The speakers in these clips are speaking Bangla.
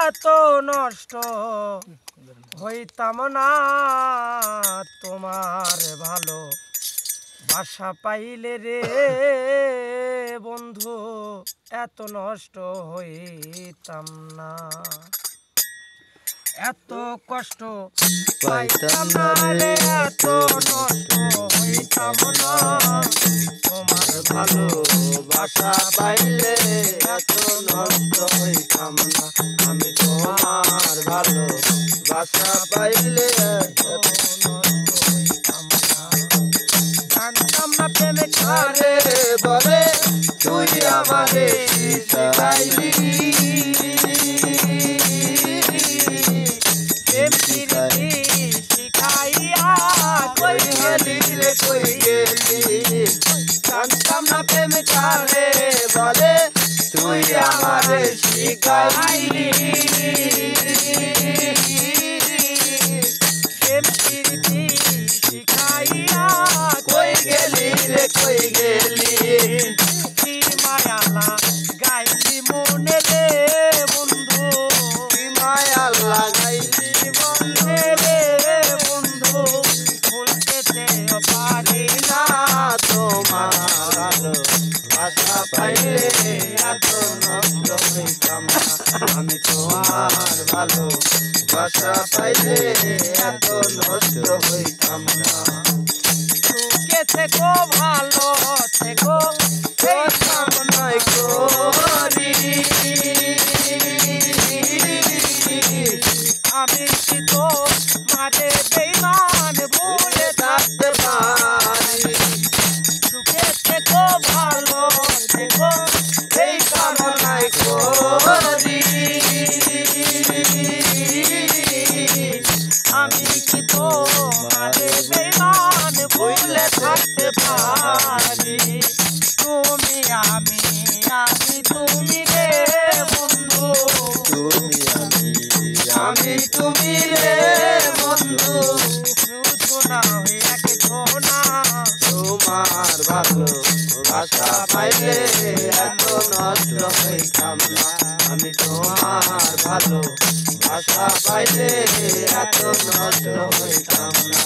এত নষ্ট হইতাম না তোমার ভালো বাসা পাইলে রে বন্ধু, এত নষ্ট হইতাম না, এত কষ্ট পাইতাম না রে, এত নষ্ট হইতাম না তোমার ভালো বাসা পাইলে, এত নষ্ট হইতাম না আমি তোমার ভালো বাসা পাইলে, এত নষ্ট হইতাম না। জানতাম না প্রেমে কারে বলে, তুই আমারে শিখাইলি, শিখাইয়া কই গেলি রে কই গেলি, জানতাম না প্রেম কারে বলে, তুই আমারে শিখাইলি, প্রেম প্রীতি শিখাইয়া কই গেলি রে কই গেলি, কি মায়ালা গাইলি মনে রে বন্ধু, কি মায়ালা গাইলি মনে রে বন্ধু, ভুলতে পারি না তোমার ভালো বাসা পাইলে, এত নষ্ট হইতাম না আমি তোমার ভালো বাসা পাইলে, এত নষ্ট হইতাম না। সুখে থেকো ভালো থেকো এই কামনাই করি, আমি কি তো মাঝে বেঈমান ভুলে থাকতে পারি, সুখে থেকো ভালো থেকো এই কামনাই করি, আমি কি তো মাঝে বেঈমান ভুলে থাকতে পারি, তুমি আমি তুমি রে বন্ধু, তুমি আমি তুমি রে বন্ধু, শুধু না হইয়া কিছু না তোমার ভালো বাসা পাইলে, এত নষ্ট হইতাম না আমি তোমার ভালো বাসা পাইলে, এত নষ্ট হইতাম না।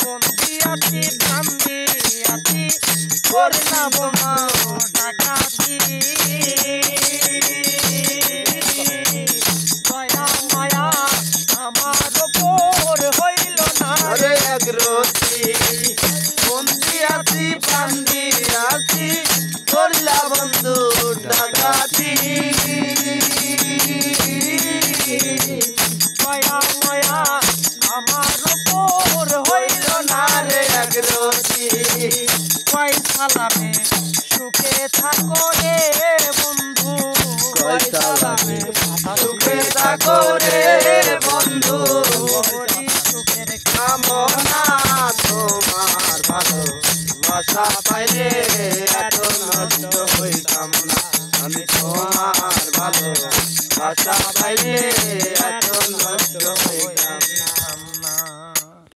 মন দিয়াছি প্রাণ দিয়াছি করলাম না ডাকাতি, দয়া মায়া আমার উপর হইল না রে একরতি, মন দিয়াছি প্রাণ দিয়াছি করলাম বন্ধু ডাকাতি, দয়া মায়া আমার উপর হইল না রে একরতি, কয় সালামে সুখে থাকো রে বন্ধু, কয় সালামে সুখে থাকো রে বন্ধু, সুখের কামনা তোমার ভালো বাসা পাইলে, এত নষ্ট হইতাম না আমি তোমার ভালো বাসা পাইলে, এত